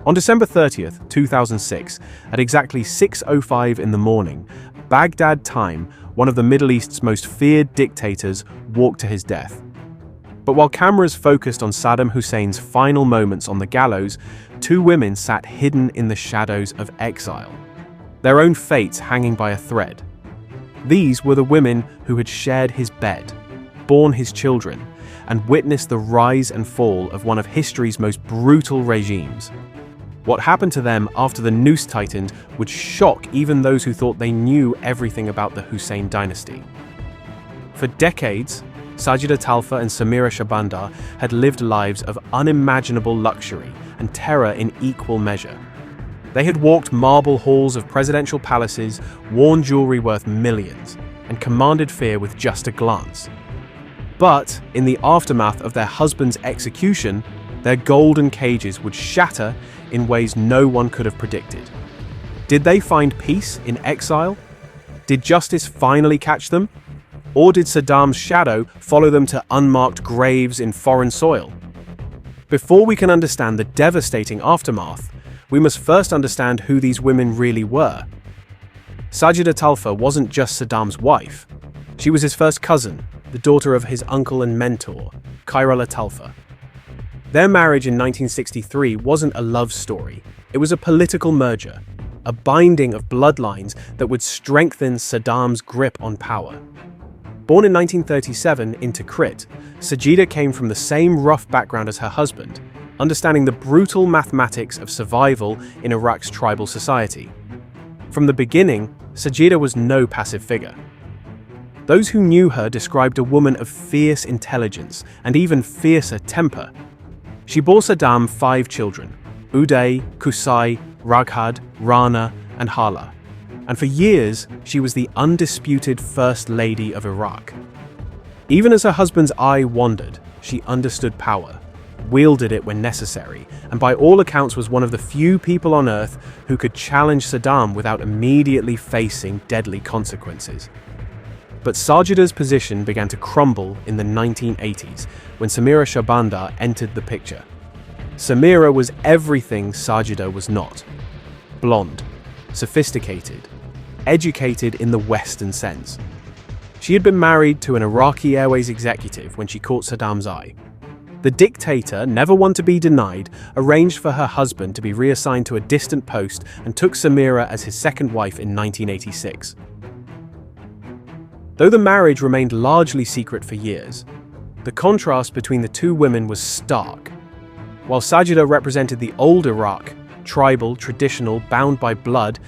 On December 30th, 2006, at exactly 6:05 in the morning, Baghdad time, one of the Middle East's most feared dictators, walked to his death. But while cameras focused on Saddam Hussein's final moments on the gallows, two women sat hidden in the shadows of exile, their own fates hanging by a thread. These were the women who had shared his bed, borne his children, and witnessed the rise and fall of one of history's most brutal regimes. What happened to them after the noose tightened would shock even those who thought they knew everything about the Hussein dynasty. For decades, Sajida Talfa and Samira Shabandar had lived lives of unimaginable luxury and terror in equal measure. They had walked marble halls of presidential palaces, worn jewelry worth millions, and commanded fear with just a glance. But in the aftermath of their husband's execution, their golden cages would shatter in ways no one could have predicted. Did they find peace in exile? Did justice finally catch them? Or did Saddam's shadow follow them to unmarked graves in foreign soil? Before we can understand the devastating aftermath, we must first understand who these women really were. Sajida Talfa wasn't just Saddam's wife. She was his first cousin, the daughter of his uncle and mentor, Khairallah Talfa. Their marriage in 1963 wasn't a love story. It was a political merger, a binding of bloodlines that would strengthen Saddam's grip on power. Born in 1937 in Tikrit, Sajida came from the same rough background as her husband, understanding the brutal mathematics of survival in Iraq's tribal society. From the beginning, Sajida was no passive figure. Those who knew her described a woman of fierce intelligence and even fiercer temper. She bore Saddam 5 children: Uday, Qusay, Raghad, Rana, and Hala. And for years, she was the undisputed First Lady of Iraq. Even as her husband's eye wandered, she understood power, wielded it when necessary, and by all accounts was one of the few people on earth who could challenge Saddam without immediately facing deadly consequences. But Sajida's position began to crumble in the 1980s when Samira Shabandar entered the picture. Samira was everything Sajida was not. Blonde, sophisticated, educated in the Western sense. She had been married to an Iraqi Airways executive when she caught Saddam's eye. The dictator, never one to be denied, arranged for her husband to be reassigned to a distant post and took Samira as his second wife in 1986. Though the marriage remained largely secret for years, the contrast between the two women was stark. While Sajida represented the old Iraq, tribal, traditional, bound by blood,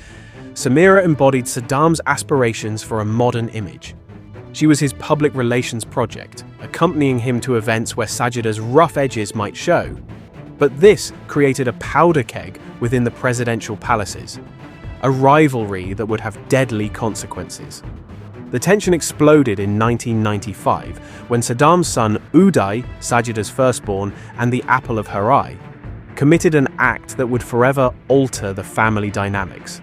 Samira embodied Saddam's aspirations for a modern image. She was his public relations project, accompanying him to events where Sajida's rough edges might show. But this created a powder keg within the presidential palaces, a rivalry that would have deadly consequences. The tension exploded in 1995 when Saddam's son Uday, Sajida's firstborn and the apple of her eye, committed an act that would forever alter the family dynamics.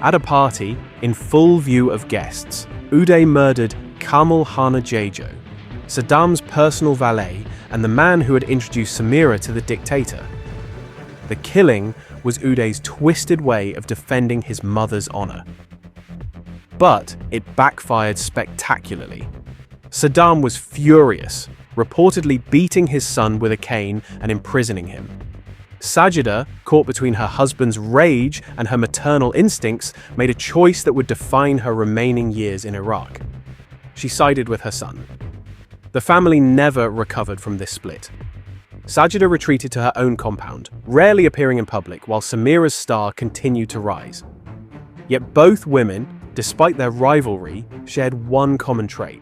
At a party, in full view of guests, Uday murdered Kamal Hanajajo, Saddam's personal valet and the man who had introduced Samira to the dictator. The killing was Uday's twisted way of defending his mother's honor. But it backfired spectacularly. Saddam was furious, reportedly beating his son with a cane and imprisoning him. Sajida, caught between her husband's rage and her maternal instincts, made a choice that would define her remaining years in Iraq. She sided with her son. The family never recovered from this split. Sajida retreated to her own compound, rarely appearing in public, while Samira's star continued to rise. Yet both women, despite their rivalry, shared one common trait.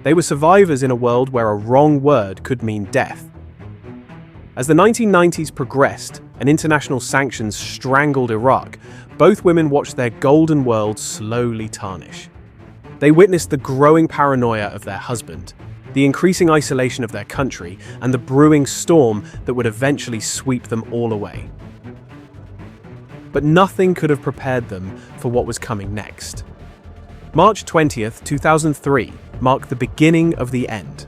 They were survivors in a world where a wrong word could mean death. As the 1990s progressed and international sanctions strangled Iraq, both women watched their golden world slowly tarnish. They witnessed the growing paranoia of their husband, the increasing isolation of their country, and the brewing storm that would eventually sweep them all away. But nothing could have prepared them for what was coming next. March 20th, 2003 marked the beginning of the end.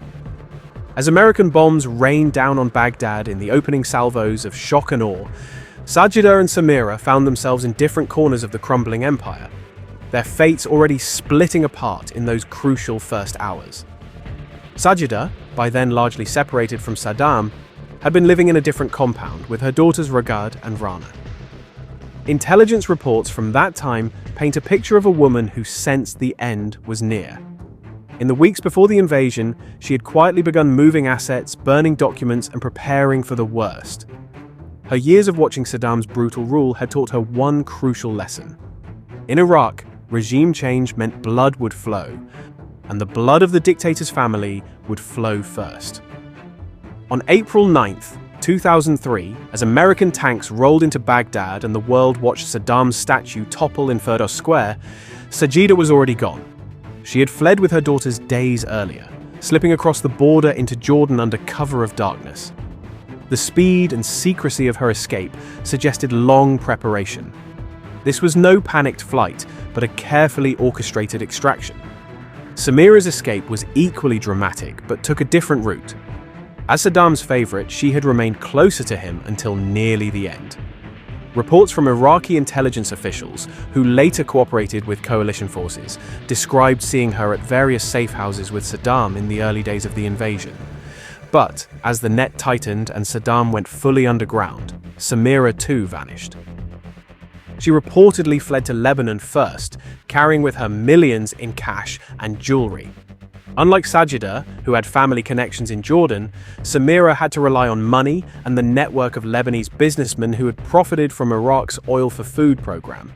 As American bombs rained down on Baghdad in the opening salvos of shock and awe, Sajida and Samira found themselves in different corners of the crumbling empire, their fates already splitting apart in those crucial first hours. Sajida, by then largely separated from Saddam, had been living in a different compound with her daughters Ragad and Rana. Intelligence reports from that time paint a picture of a woman who sensed the end was near. In the weeks before the invasion, she had quietly begun moving assets, burning documents, and preparing for the worst. Her years of watching Saddam's brutal rule had taught her one crucial lesson. In Iraq, regime change meant blood would flow, and the blood of the dictator's family would flow first. On April 9th, 2003, as American tanks rolled into Baghdad and the world watched Saddam's statue topple in Firdos Square, Sajida was already gone. She had fled with her daughters days earlier, slipping across the border into Jordan under cover of darkness. The speed and secrecy of her escape suggested long preparation. This was no panicked flight, but a carefully orchestrated extraction. Samira's escape was equally dramatic, but took a different route. As Saddam's favorite, she had remained closer to him until nearly the end. Reports from Iraqi intelligence officials, who later cooperated with coalition forces, described seeing her at various safe houses with Saddam in the early days of the invasion. But as the net tightened and Saddam went fully underground, Samira too vanished. She reportedly fled to Lebanon first, carrying with her millions in cash and jewelry. Unlike Sajida, who had family connections in Jordan, Samira had to rely on money and the network of Lebanese businessmen who had profited from Iraq's oil-for-food program.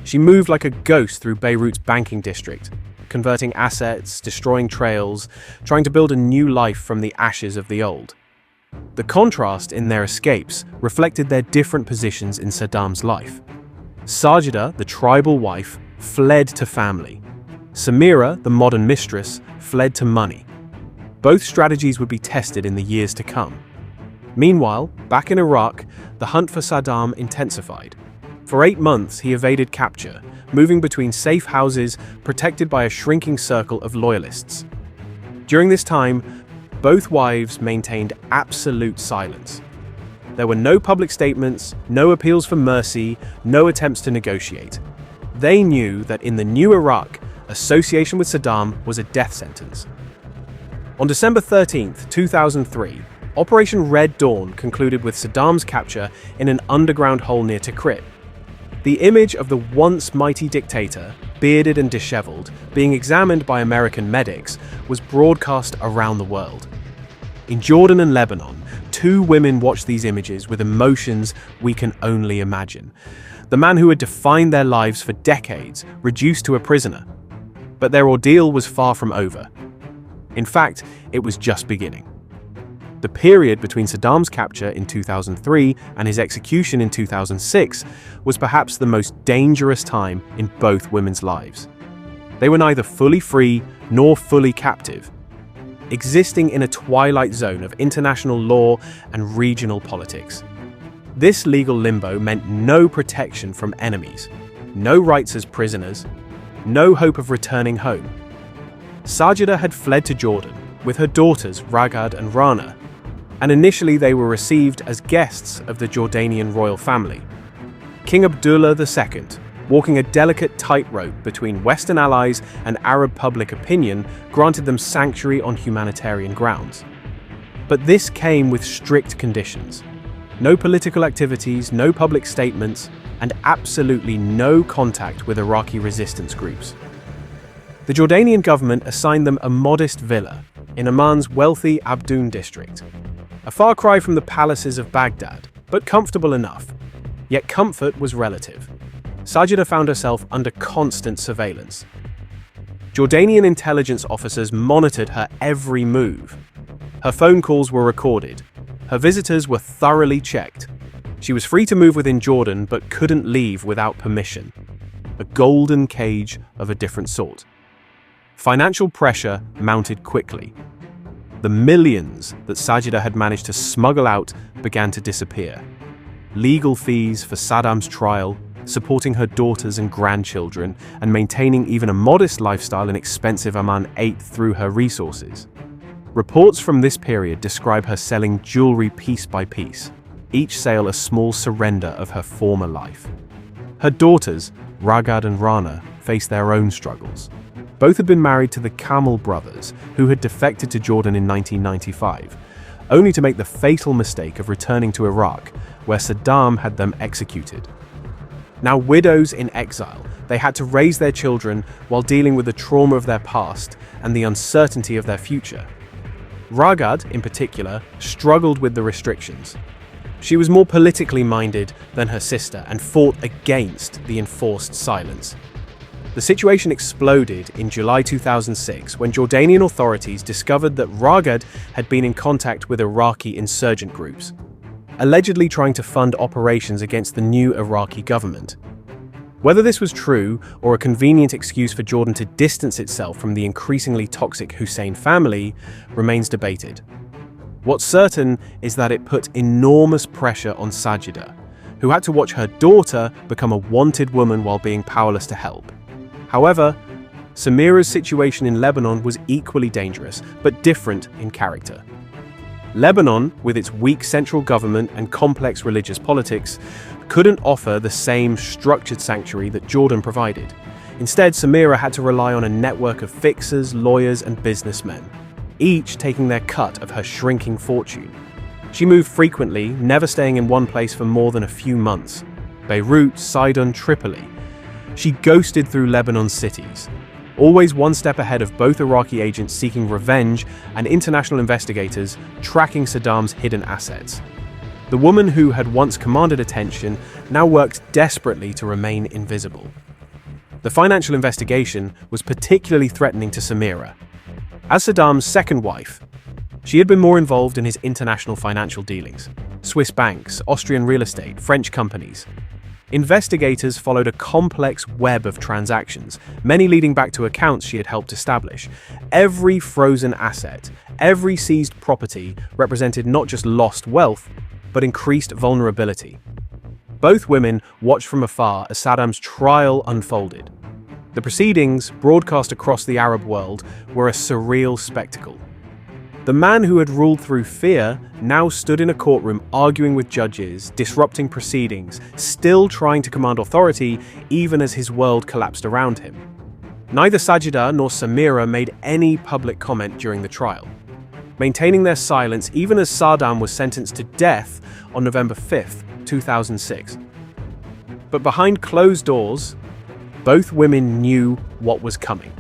She moved like a ghost through Beirut's banking district, converting assets, destroying trails, trying to build a new life from the ashes of the old. The contrast in their escapes reflected their different positions in Saddam's life. Sajida, the tribal wife, fled to family. Samira, the modern mistress, fled to money. Both strategies would be tested in the years to come. Meanwhile, back in Iraq, the hunt for Saddam intensified. For 8 months, he evaded capture, moving between safe houses protected by a shrinking circle of loyalists. During this time, both wives maintained absolute silence. There were no public statements, no appeals for mercy, no attempts to negotiate. They knew that in the new Iraq, association with Saddam was a death sentence. On December 13, 2003, Operation Red Dawn concluded with Saddam's capture in an underground hole near Tikrit. The image of the once mighty dictator, bearded and disheveled, being examined by American medics, was broadcast around the world. In Jordan and Lebanon, 2 women watched these images with emotions we can only imagine. The man who had defined their lives for decades, reduced to a prisoner. But their ordeal was far from over. In fact, it was just beginning. The period between Saddam's capture in 2003 and his execution in 2006 was perhaps the most dangerous time in both women's lives. They were neither fully free nor fully captive, existing in a twilight zone of international law and regional politics. This legal limbo meant no protection from enemies, no rights as prisoners, no hope of returning home. Sajida had fled to Jordan with her daughters Ragad and Rana, and initially they were received as guests of the Jordanian royal family. King Abdullah II, walking a delicate tightrope between Western allies and Arab public opinion, granted them sanctuary on humanitarian grounds. But this came with strict conditions. No political activities, no public statements, and absolutely no contact with Iraqi resistance groups. The Jordanian government assigned them a modest villa in Amman's wealthy Abdoun district. A far cry from the palaces of Baghdad, but comfortable enough. Yet comfort was relative. Sajida found herself under constant surveillance. Jordanian intelligence officers monitored her every move. Her phone calls were recorded. Her visitors were thoroughly checked. She was free to move within Jordan, but couldn't leave without permission. A golden cage of a different sort. Financial pressure mounted quickly. The millions that Sajida had managed to smuggle out began to disappear. Legal fees for Saddam's trial, supporting her daughters and grandchildren, and maintaining even a modest lifestyle in expensive Amman ate through her resources. Reports from this period describe her selling jewelry piece by piece. each sale a small surrender of her former life. Her daughters, Ragad and Rana, faced their own struggles. Both had been married to the Kamel brothers, who had defected to Jordan in 1995, only to make the fatal mistake of returning to Iraq, where Saddam had them executed. Now widows in exile, they had to raise their children while dealing with the trauma of their past and the uncertainty of their future. Ragad, in particular, struggled with the restrictions. She was more politically minded than her sister and fought against the enforced silence. The situation exploded in July 2006 when Jordanian authorities discovered that Ragad had been in contact with Iraqi insurgent groups, allegedly trying to fund operations against the new Iraqi government. Whether this was true or a convenient excuse for Jordan to distance itself from the increasingly toxic Hussein family remains debated. What's certain is that it put enormous pressure on Sajida, who had to watch her daughter become a wanted woman while being powerless to help. However, Samira's situation in Lebanon was equally dangerous, but different in character. Lebanon, with its weak central government and complex religious politics, couldn't offer the same structured sanctuary that Jordan provided. Instead, Samira had to rely on a network of fixers, lawyers, and businessmen, each taking their cut of her shrinking fortune. She moved frequently, never staying in one place for more than a few months. Beirut, Sidon, Tripoli. She ghosted through Lebanon's cities, always one step ahead of both Iraqi agents seeking revenge and international investigators tracking Saddam's hidden assets. The woman who had once commanded attention now worked desperately to remain invisible. The financial investigation was particularly threatening to Samira. As Saddam's second wife, she had been more involved in his international financial dealings: Swiss banks, Austrian real estate, French companies. Investigators followed a complex web of transactions, many leading back to accounts she had helped establish. Every frozen asset, every seized property represented not just lost wealth, but increased vulnerability. Both women watched from afar as Saddam's trial unfolded. The proceedings, broadcast across the Arab world, were a surreal spectacle. The man who had ruled through fear now stood in a courtroom arguing with judges, disrupting proceedings, still trying to command authority even as his world collapsed around him. Neither Sajida nor Samira made any public comment during the trial, maintaining their silence even as Saddam was sentenced to death on November 5, 2006. But behind closed doors, both women knew what was coming.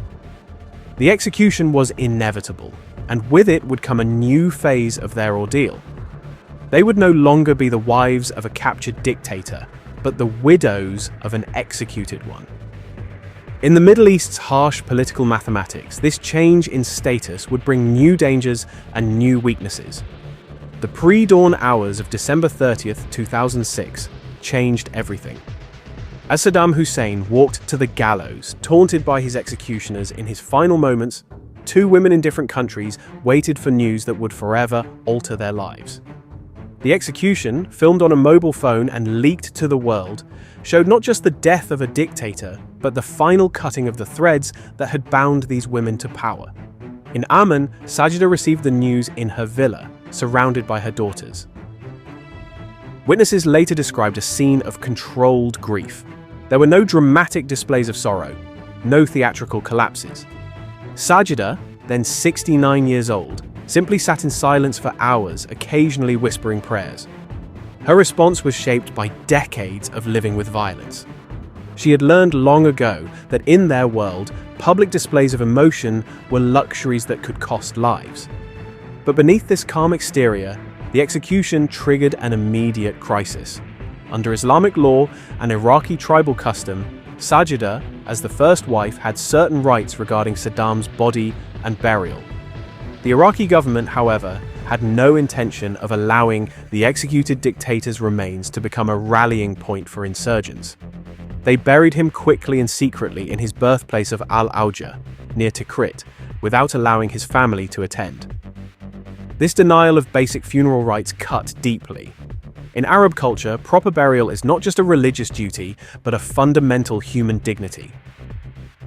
The execution was inevitable, and with it would come a new phase of their ordeal. They would no longer be the wives of a captured dictator, but the widows of an executed one. In the Middle East's harsh political mathematics, this change in status would bring new dangers and new weaknesses. The pre-dawn hours of December 30th, 2006 changed everything. As Saddam Hussein walked to the gallows, taunted by his executioners in his final moments, two women in different countries waited for news that would forever alter their lives. The execution, filmed on a mobile phone and leaked to the world, showed not just the death of a dictator, but the final cutting of the threads that had bound these women to power. In Amman, Sajida received the news in her villa, surrounded by her daughters. Witnesses later described a scene of controlled grief. There were no dramatic displays of sorrow, no theatrical collapses. Sajida, then 69 years old, simply sat in silence for hours, occasionally whispering prayers. Her response was shaped by decades of living with violence. She had learned long ago that in their world, public displays of emotion were luxuries that could cost lives. But beneath this calm exterior, the execution triggered an immediate crisis. Under Islamic law and Iraqi tribal custom, Sajida, as the first wife, had certain rights regarding Saddam's body and burial. The Iraqi government, however, had no intention of allowing the executed dictator's remains to become a rallying point for insurgents. They buried him quickly and secretly in his birthplace of Al-Auja, near Tikrit, without allowing his family to attend. This denial of basic funeral rites cut deeply. In Arab culture, proper burial is not just a religious duty, but a fundamental human dignity.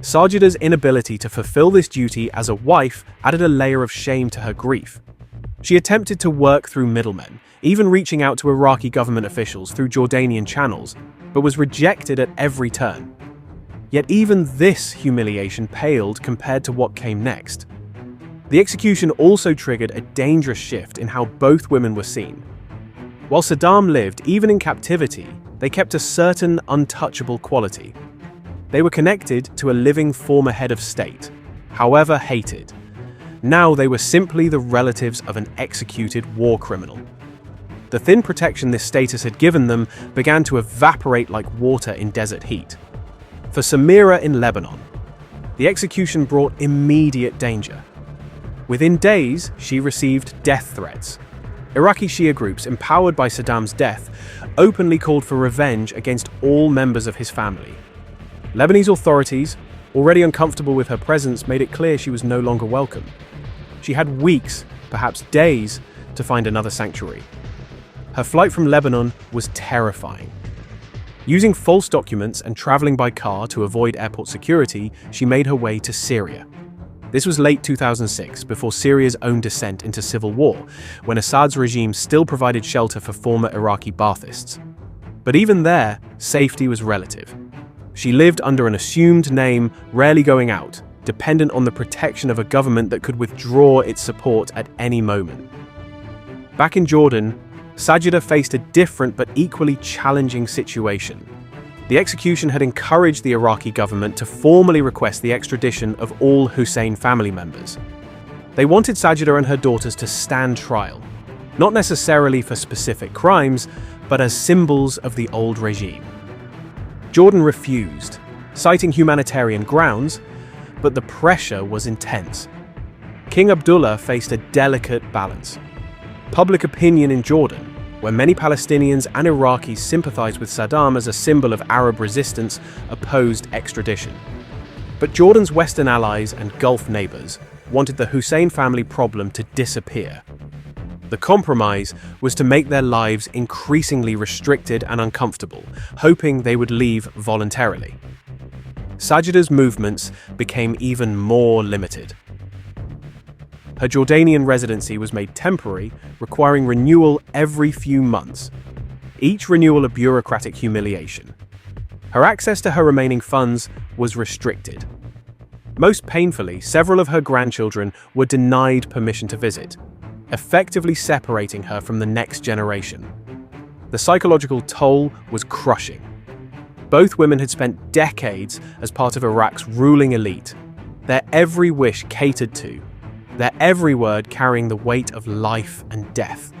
Sajida's inability to fulfill this duty as a wife added a layer of shame to her grief. She attempted to work through middlemen, even reaching out to Iraqi government officials through Jordanian channels, but was rejected at every turn. Yet even this humiliation paled compared to what came next. The execution also triggered a dangerous shift in how both women were seen. While Saddam lived, even in captivity, they kept a certain untouchable quality. They were connected to a living former head of state, however hated. Now they were simply the relatives of an executed war criminal. The thin protection this status had given them began to evaporate like water in desert heat. For Samira in Lebanon, the execution brought immediate danger. Within days, she received death threats. Iraqi Shia groups, empowered by Saddam's death, openly called for revenge against all members of his family. Lebanese authorities, already uncomfortable with her presence, made it clear she was no longer welcome. She had weeks, perhaps days, to find another sanctuary. Her flight from Lebanon was terrifying. Using false documents and traveling by car to avoid airport security, she made her way to Syria. This was late 2006, before Syria's own descent into civil war, when Assad's regime still provided shelter for former Iraqi Baathists. But even there, safety was relative. She lived under an assumed name, rarely going out, dependent on the protection of a government that could withdraw its support at any moment. Back in Jordan, Saddam faced a different but equally challenging situation. The execution had encouraged the Iraqi government to formally request the extradition of all Hussein family members. They wanted Saddam and her daughters to stand trial, not necessarily for specific crimes, but as symbols of the old regime. Jordan refused, citing humanitarian grounds, but the pressure was intense. King Abdullah faced a delicate balance. Public opinion in Jordan, where many Palestinians and Iraqis sympathized with Saddam as a symbol of Arab resistance, opposed extradition. But Jordan's Western allies and Gulf neighbors wanted the Hussein family problem to disappear. The compromise was to make their lives increasingly restricted and uncomfortable, hoping they would leave voluntarily. Saddam's movements became even more limited. Her Jordanian residency was made temporary, requiring renewal every few months. Each renewal a bureaucratic humiliation. Her access to her remaining funds was restricted. Most painfully, several of her grandchildren were denied permission to visit, effectively separating her from the next generation. The psychological toll was crushing. Both women had spent decades as part of Iraq's ruling elite, their every wish catered to, their every word carrying the weight of life and death.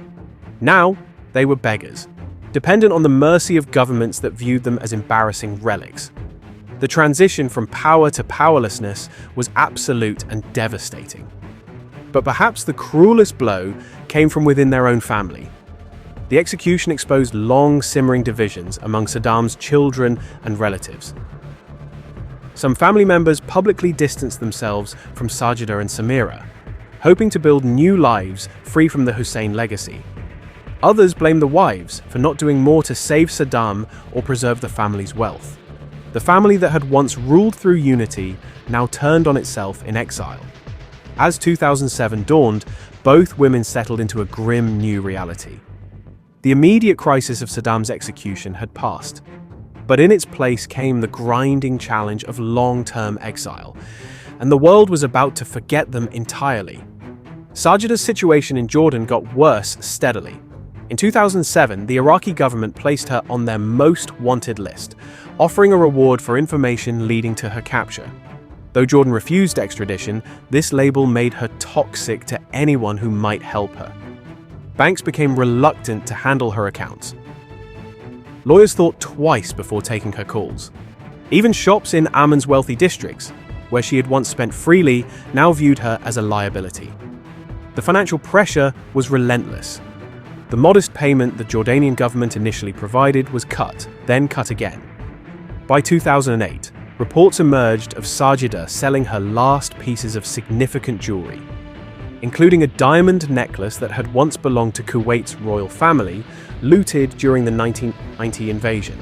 Now, they were beggars, dependent on the mercy of governments that viewed them as embarrassing relics. The transition from power to powerlessness was absolute and devastating. But perhaps the cruelest blow came from within their own family. The execution exposed long simmering divisions among Saddam's children and relatives. Some family members publicly distanced themselves from Saddam and Samira, hoping to build new lives free from the Hussein legacy. Others blamed the wives for not doing more to save Saddam or preserve the family's wealth. The family that had once ruled through unity now turned on itself in exile. As 2007 dawned, both women settled into a grim new reality. The immediate crisis of Saddam's execution had passed, but in its place came the grinding challenge of long-term exile, and the world was about to forget them entirely. Saddam's situation in Jordan got worse steadily. In 2007, the Iraqi government placed her on their most wanted list, offering a reward for information leading to her capture. Though Jordan refused extradition, this label made her toxic to anyone who might help her. Banks became reluctant to handle her accounts. Lawyers thought twice before taking her calls. Even shops in Amman's wealthy districts, where she had once spent freely, now viewed her as a liability. The financial pressure was relentless. The modest payment the Jordanian government initially provided was cut, then cut again. By 2008, reports emerged of Sajida selling her last pieces of significant jewelry, including a diamond necklace that had once belonged to Kuwait's royal family, looted during the 1990 invasion.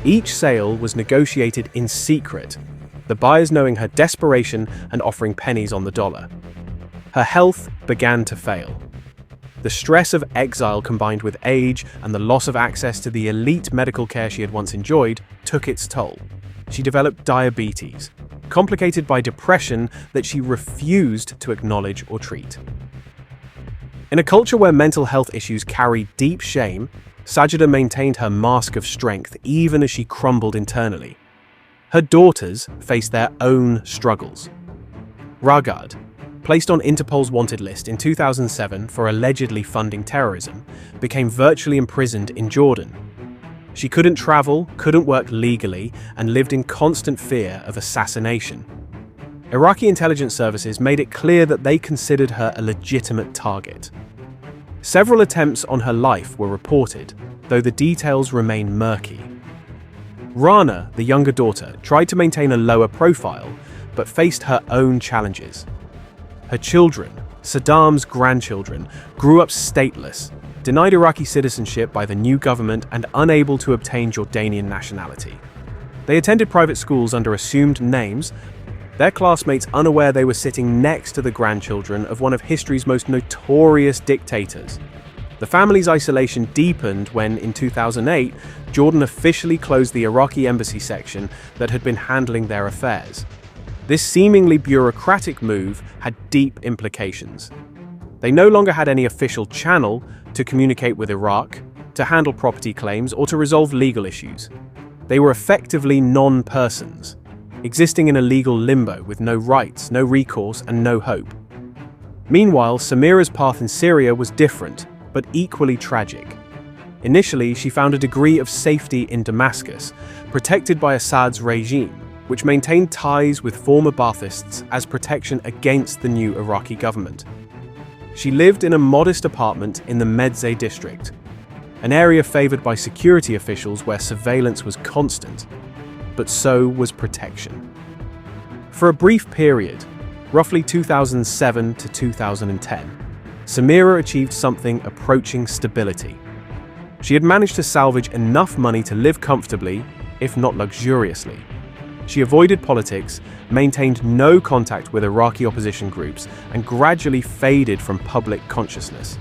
Each sale was negotiated in secret, the buyers knowing her desperation and offering pennies on the dollar. Her health began to fail. The stress of exile combined with age and the loss of access to the elite medical care she had once enjoyed took its toll. She developed diabetes, complicated by depression that she refused to acknowledge or treat. In a culture where mental health issues carry deep shame, Sajida maintained her mask of strength even as she crumbled internally. Her daughters faced their own struggles. Ragad, placed on Interpol's wanted list in 2007 for allegedly funding terrorism, became virtually imprisoned in Jordan. She couldn't travel, couldn't work legally, and lived in constant fear of assassination. Iraqi intelligence services made it clear that they considered her a legitimate target. Several attempts on her life were reported, though the details remain murky. Rana, the younger daughter, tried to maintain a lower profile, but faced her own challenges. Her children, Saddam's grandchildren, grew up stateless, denied Iraqi citizenship by the new government and unable to obtain Jordanian nationality. They attended private schools under assumed names, their classmates unaware they were sitting next to the grandchildren of one of history's most notorious dictators. The family's isolation deepened when, in 2008, Jordan officially closed the Iraqi embassy section that had been handling their affairs. This seemingly bureaucratic move had deep implications. They no longer had any official channel to communicate with Iraq, to handle property claims, or to resolve legal issues. They were effectively non-persons, existing in a legal limbo with no rights, no recourse, and no hope. Meanwhile, Samira's path in Syria was different, but equally tragic. Initially, she found a degree of safety in Damascus, protected by Assad's regime, which maintained ties with former Baathists as protection against the new Iraqi government. She lived in a modest apartment in the Medzeh district, an area favored by security officials where surveillance was constant, but so was protection. For a brief period, roughly 2007 to 2010, Samira achieved something approaching stability. She had managed to salvage enough money to live comfortably, if not luxuriously. She avoided politics, maintained no contact with Iraqi opposition groups, and gradually faded from public consciousness.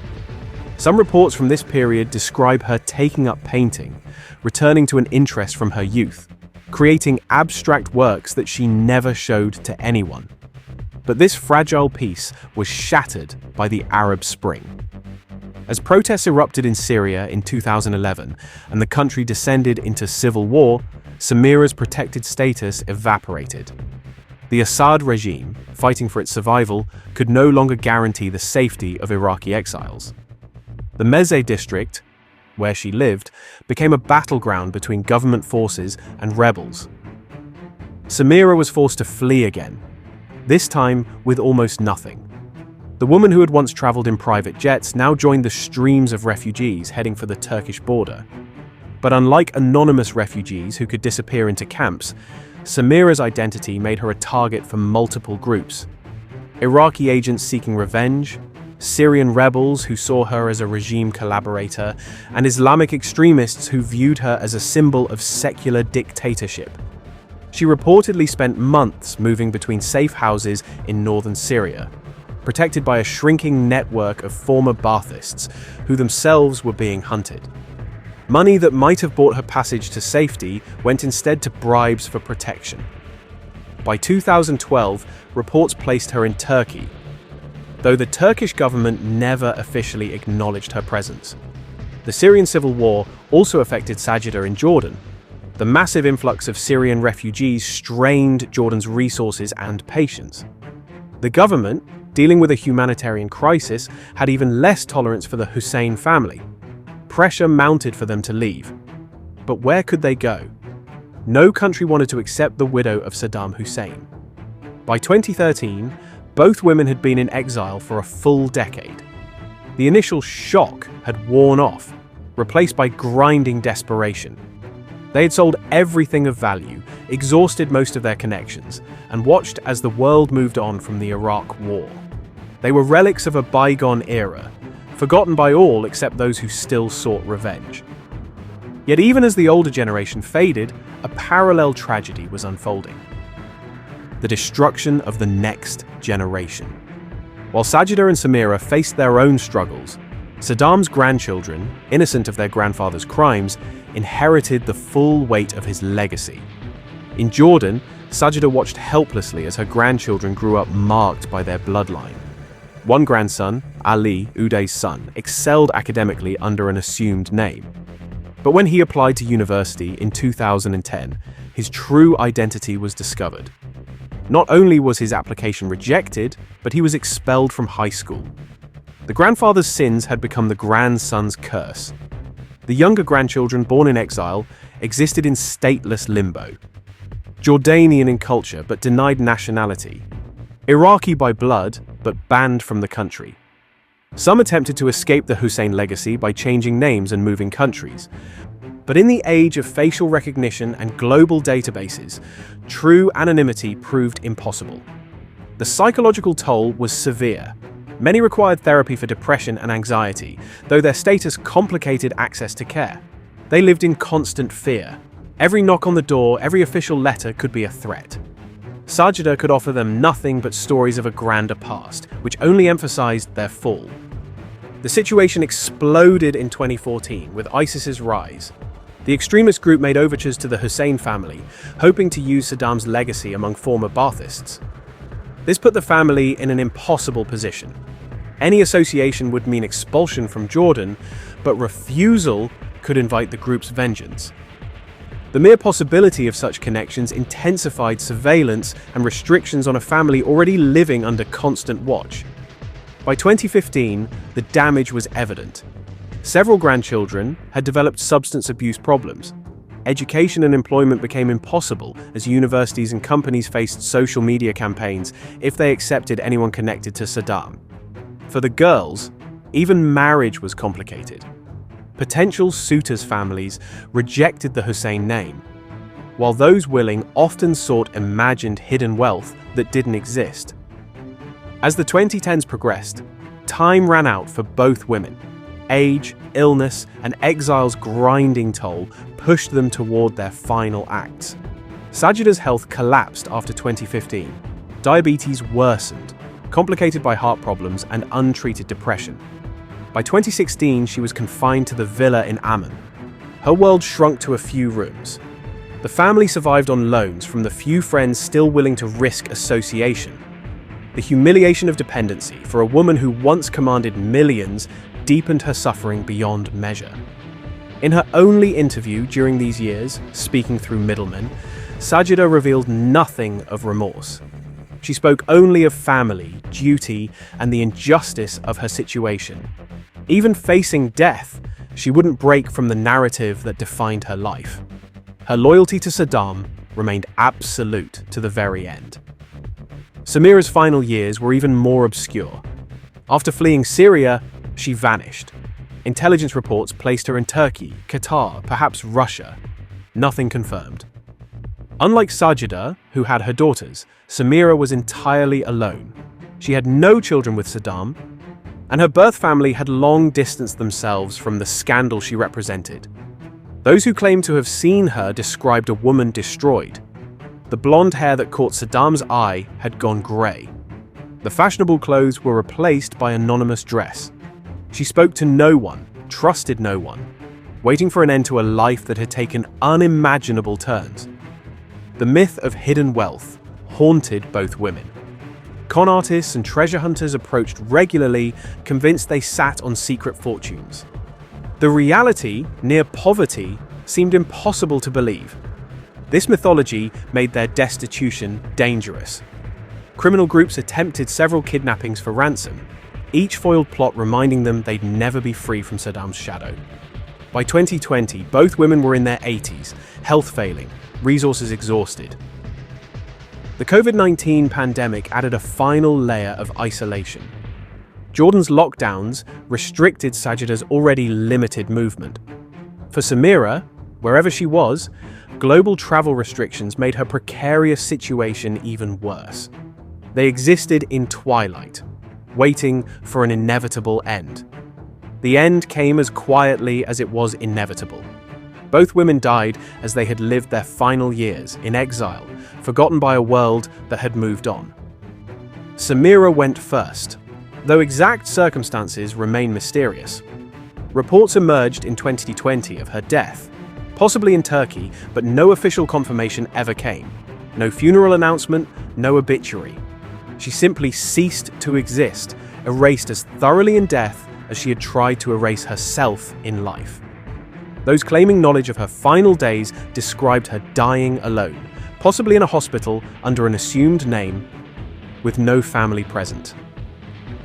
Some reports from this period describe her taking up painting, returning to an interest from her youth, creating abstract works that she never showed to anyone. But this fragile piece was shattered by the Arab Spring. As protests erupted in Syria in 2011 and the country descended into civil war, Samira's protected status evaporated. The Assad regime, fighting for its survival, could no longer guarantee the safety of Iraqi exiles. The Medzeh district, where she lived, became a battleground between government forces and rebels. Samira was forced to flee again, this time with almost nothing. The woman who had once traveled in private jets now joined the streams of refugees heading for the Turkish border. But unlike anonymous refugees who could disappear into camps, Samira's identity made her a target for multiple groups. Iraqi agents seeking revenge, Syrian rebels who saw her as a regime collaborator, and Islamic extremists who viewed her as a symbol of secular dictatorship. She reportedly spent months moving between safe houses in northern Syria, protected by a shrinking network of former Baathists who themselves were being hunted. Money that might have bought her passage to safety went instead to bribes for protection. By 2012, reports placed her in Turkey, though the Turkish government never officially acknowledged her presence. The Syrian civil war also affected Sajida in Jordan. The massive influx of Syrian refugees strained Jordan's resources and patience. The government, dealing with a humanitarian crisis, had even less tolerance for the Hussein family. Pressure mounted for them to leave. But where could they go? No country wanted to accept the widow of Saddam Hussein. By 2013, both women had been in exile for a full decade. The initial shock had worn off, replaced by grinding desperation. They had sold everything of value, exhausted most of their connections, and watched as the world moved on from the Iraq War. They were relics of a bygone era, forgotten by all except those who still sought revenge. Yet even as the older generation faded, a parallel tragedy was unfolding: the destruction of the next generation. While Sajida and Samira faced their own struggles, Saddam's grandchildren, innocent of their grandfather's crimes, inherited the full weight of his legacy. In Jordan, Sajida watched helplessly as her grandchildren grew up marked by their bloodline. One grandson, Ali, Uday's son, excelled academically under an assumed name. But when he applied to university in 2010, his true identity was discovered. Not only was his application rejected, but he was expelled from high school. The grandfather's sins had become the grandson's curse. The younger grandchildren born in exile existed in stateless limbo. Jordanian in culture but denied nationality. Iraqi by blood but banned from the country. Some attempted to escape the Hussein legacy by changing names and moving countries. But in the age of facial recognition and global databases, true anonymity proved impossible. The psychological toll was severe. Many required therapy for depression and anxiety, though their status complicated access to care. They lived in constant fear. Every knock on the door, every official letter could be a threat. Sajida could offer them nothing but stories of a grander past, which only emphasized their fall. The situation exploded in 2014 with ISIS's rise. The extremist group made overtures to the Hussein family, hoping to use Saddam's legacy among former Baathists. This put the family in an impossible position. Any association would mean expulsion from Jordan, but refusal could invite the group's vengeance. The mere possibility of such connections intensified surveillance and restrictions on a family already living under constant watch. By 2015, the damage was evident. Several grandchildren had developed substance abuse problems. Education and employment became impossible as universities and companies faced social media campaigns if they accepted anyone connected to Saddam. For the girls, even marriage was complicated. Potential suitors' families rejected the Hussein name, while those willing often sought imagined hidden wealth that didn't exist. As the 2010s progressed, time ran out for both women. Age, illness, and exile's grinding toll pushed them toward their final acts. Sajida's health collapsed after 2015. Diabetes worsened, complicated by heart problems and untreated depression. By 2016, she was confined to the villa in Amman. Her world shrunk to a few rooms. The family survived on loans from the few friends still willing to risk association. The humiliation of dependency for a woman who once commanded millions deepened her suffering beyond measure. In her only interview during these years, speaking through middlemen, Sajida revealed nothing of remorse. She spoke only of family, duty, and the injustice of her situation. Even facing death, she wouldn't break from the narrative that defined her life. Her loyalty to Saddam remained absolute to the very end. Samira's final years were even more obscure. After fleeing Syria, she vanished. Intelligence reports placed her in Turkey, Qatar, perhaps Russia. Nothing confirmed. Unlike Sajida, who had her daughters, Samira was entirely alone. She had no children with Saddam, and her birth family had long distanced themselves from the scandal she represented. Those who claimed to have seen her described a woman destroyed. The blonde hair that caught Saddam's eye had gone grey. The fashionable clothes were replaced by anonymous dress. She spoke to no one, trusted no one, waiting for an end to a life that had taken unimaginable turns. The myth of hidden wealth haunted both women. Con artists and treasure hunters approached regularly, convinced they sat on secret fortunes. The reality, near poverty, seemed impossible to believe. This mythology made their destitution dangerous. Criminal groups attempted several kidnappings for ransom, each foiled plot reminding them they'd never be free from Saddam's shadow. By 2020, both women were in their 80s, health failing, resources exhausted. The COVID-19 pandemic added a final layer of isolation. Jordan's lockdowns restricted Sajida's already limited movement. For Samira, wherever she was, global travel restrictions made her precarious situation even worse. They existed in twilight, waiting for an inevitable end. The end came as quietly as it was inevitable. Both women died as they had lived their final years in exile, forgotten by a world that had moved on. Samira went first, though exact circumstances remain mysterious. Reports emerged in 2020 of her death, possibly in Turkey, but no official confirmation ever came. No funeral announcement, no obituary. She simply ceased to exist, erased as thoroughly in death as she had tried to erase herself in life. Those claiming knowledge of her final days described her dying alone, possibly in a hospital under an assumed name, with no family present.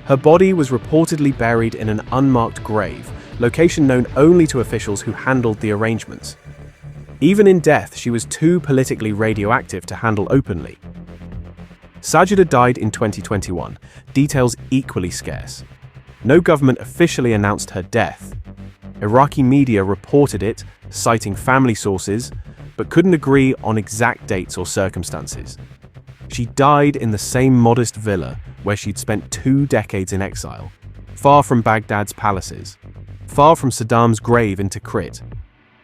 Her body was reportedly buried in an unmarked grave, location known only to officials who handled the arrangements. Even in death, she was too politically radioactive to handle openly. Sajida died in 2021, details equally scarce. No government officially announced her death. Iraqi media reported it, citing family sources, but couldn't agree on exact dates or circumstances. She died in the same modest villa where she'd spent 2 decades in exile, far from Baghdad's palaces, far from Saddam's grave in Tikrit.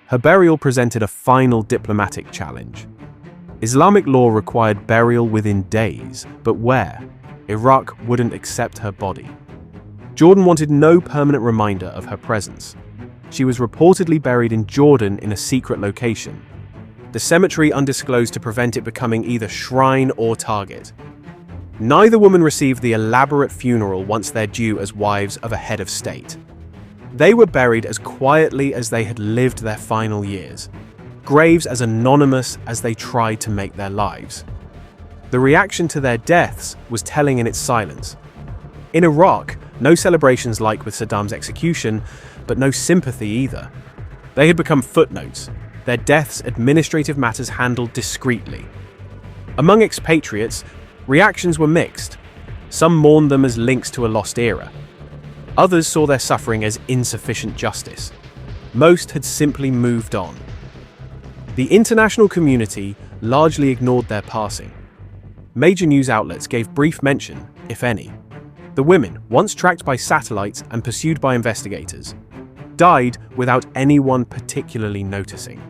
Her burial presented a final diplomatic challenge. Islamic law required burial within days, but where? Iraq wouldn't accept her body. Jordan wanted no permanent reminder of her presence. She was reportedly buried in Jordan in a secret location, the cemetery undisclosed to prevent it becoming either shrine or target. Neither woman received the elaborate funeral once they're due as wives of a head of state. They were buried as quietly as they had lived their final years, graves as anonymous as they tried to make their lives. The reaction to their deaths was telling in its silence. In Iraq, no celebrations like with Saddam's execution, but no sympathy either. They had become footnotes, their deaths administrative matters handled discreetly. Among expatriates, reactions were mixed. Some mourned them as links to a lost era. Others saw their suffering as insufficient justice. Most had simply moved on. The international community largely ignored their passing. Major news outlets gave brief mention, if any. The women, once tracked by satellites and pursued by investigators, died without anyone particularly noticing.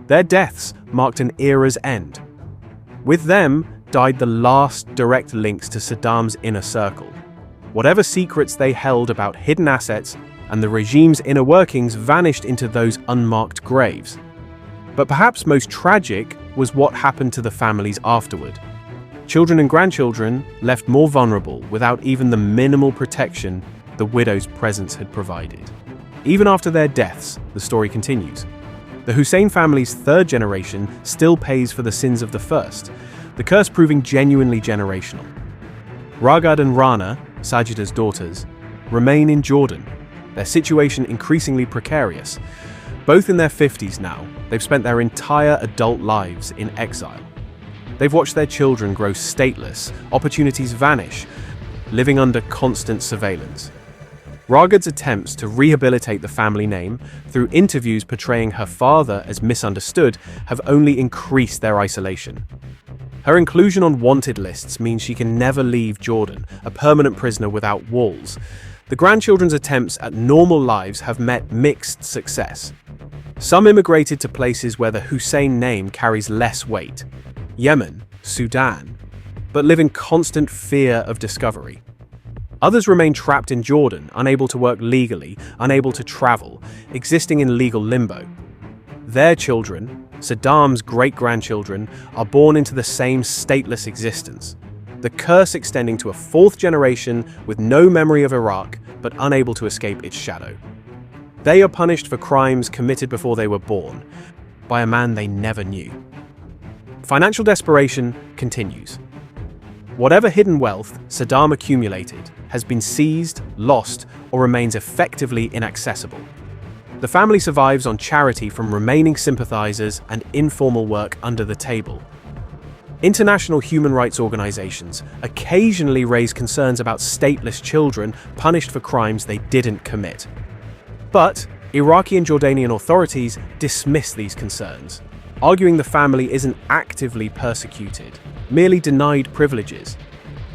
Their deaths marked an era's end. With them died the last direct links to Saddam's inner circle. Whatever secrets they held about hidden assets and the regime's inner workings vanished into those unmarked graves. But perhaps most tragic was what happened to the families afterward. Children and grandchildren left more vulnerable without even the minimal protection the widow's presence had provided. Even after their deaths, the story continues. The Hussein family's third generation still pays for the sins of the first, the curse proving genuinely generational. Ragad and Rana, Sajida's daughters, remain in Jordan, their situation increasingly precarious. Both in their 50s now, they've spent their entire adult lives in exile. They've watched their children grow stateless, opportunities vanish, living under constant surveillance. Ragad's attempts to rehabilitate the family name through interviews portraying her father as misunderstood have only increased their isolation. Her inclusion on wanted lists means she can never leave Jordan, a permanent prisoner without walls. The grandchildren's attempts at normal lives have met mixed success. Some immigrated to places where the Hussein name carries less weight, Yemen, Sudan, but live in constant fear of discovery. Others remain trapped in Jordan, unable to work legally, unable to travel, existing in legal limbo. Their children, Saddam's great-grandchildren, are born into the same stateless existence, the curse extending to a fourth generation with no memory of Iraq but unable to escape its shadow. They are punished for crimes committed before they were born, by a man they never knew. Financial desperation continues. Whatever hidden wealth Saddam accumulated has been seized, lost, or remains effectively inaccessible. The family survives on charity from remaining sympathizers and informal work under the table. International human rights organizations occasionally raise concerns about stateless children punished for crimes they didn't commit. But Iraqi and Jordanian authorities dismiss these concerns, arguing the family isn't actively persecuted, merely denied privileges.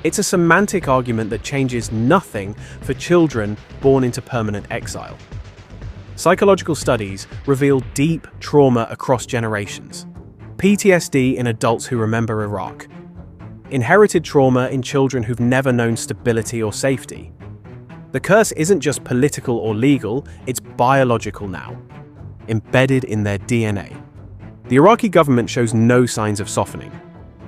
It's a semantic argument that changes nothing for children born into permanent exile. Psychological studies reveal deep trauma across generations. PTSD in adults who remember Iraq. Inherited trauma in children who've never known stability or safety. The curse isn't just political or legal, it's biological now, embedded in their DNA. The Iraqi government shows no signs of softening.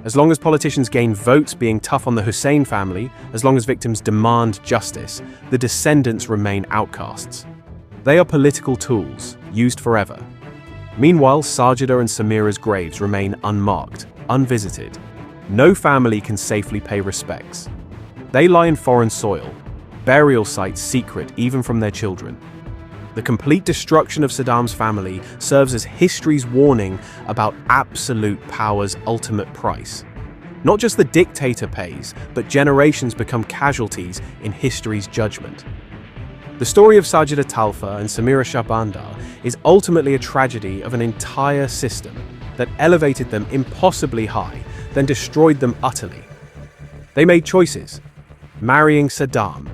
As long as politicians gain votes being tough on the Hussein family, as long as victims demand justice, the descendants remain outcasts. They are political tools, used forever. Meanwhile, Sajida and Samira's graves remain unmarked, unvisited. No family can safely pay respects. They lie in foreign soil, burial sites secret even from their children. The complete destruction of Saddam's family serves as history's warning about absolute power's ultimate price. Not just the dictator pays, but generations become casualties in history's judgment. The story of Sajida Talfa and Samira Shahbandar is ultimately a tragedy of an entire system that elevated them impossibly high, then destroyed them utterly. They made choices, marrying Saddam,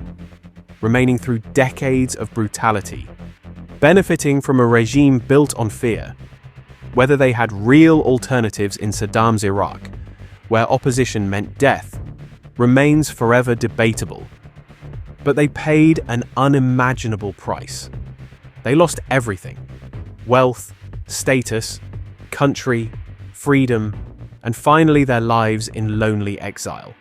remaining through decades of brutality, benefiting from a regime built on fear, whether they had real alternatives in Saddam's Iraq, where opposition meant death, remains forever debatable. But they paid an unimaginable price. They lost everything: wealth, status, country, freedom, and finally their lives in lonely exile.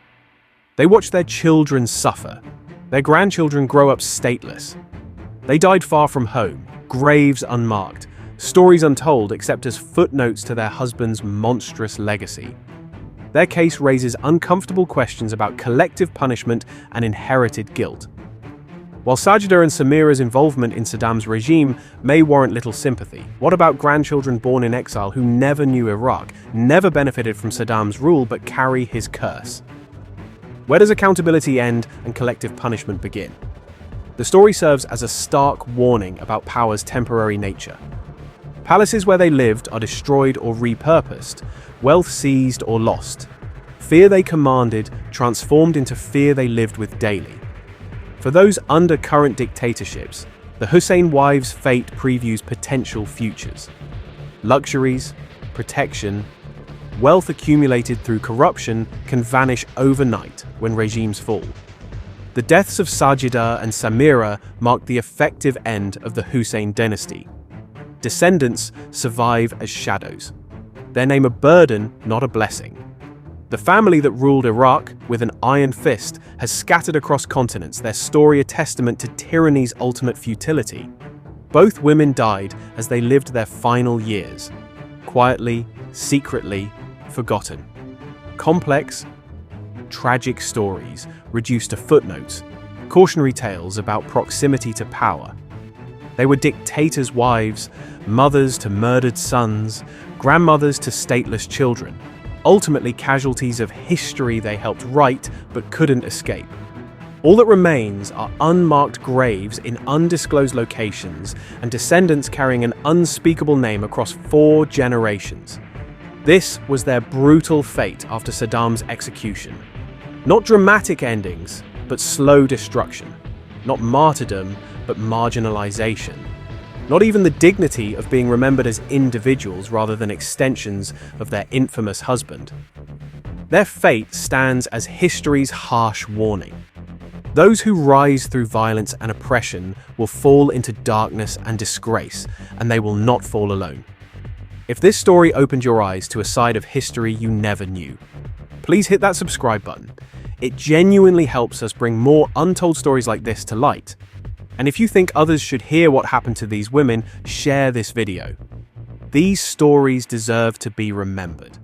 They watched their children suffer, their grandchildren grow up stateless. They died far from home, graves unmarked, stories untold except as footnotes to their husband's monstrous legacy. Their case raises uncomfortable questions about collective punishment and inherited guilt. While Sajida and Samira's involvement in Saddam's regime may warrant little sympathy, what about grandchildren born in exile who never knew Iraq, never benefited from Saddam's rule but carry his curse? Where does accountability end and collective punishment begin? The story serves as a stark warning about power's temporary nature. Palaces where they lived are destroyed or repurposed, wealth seized or lost. Fear they commanded transformed into fear they lived with daily. For those under current dictatorships, the Hussein wives' fate previews potential futures. Luxuries, protection, wealth accumulated through corruption can vanish overnight when regimes fall. The deaths of Sajida and Samira marked the effective end of the Hussein dynasty. Descendants survive as shadows. Their name a burden, not a blessing. The family that ruled Iraq with an iron fist has scattered across continents, their story a testament to tyranny's ultimate futility. Both women died as they lived their final years, quietly, secretly, forgotten. Complex, tragic stories reduced to footnotes, cautionary tales about proximity to power. They were dictators' wives, mothers to murdered sons, grandmothers to stateless children, ultimately casualties of history they helped write but couldn't escape. All that remains are unmarked graves in undisclosed locations and descendants carrying an unspeakable name across 4 generations. This was their brutal fate after Saddam's execution. Not dramatic endings, but slow destruction. Not martyrdom, but marginalization. Not even the dignity of being remembered as individuals rather than extensions of their infamous husband. Their fate stands as history's harsh warning. Those who rise through violence and oppression will fall into darkness and disgrace, and they will not fall alone. If this story opened your eyes to a side of history you never knew, please hit that subscribe button. It genuinely helps us bring more untold stories like this to light. And if you think others should hear what happened to these women, share this video. These stories deserve to be remembered.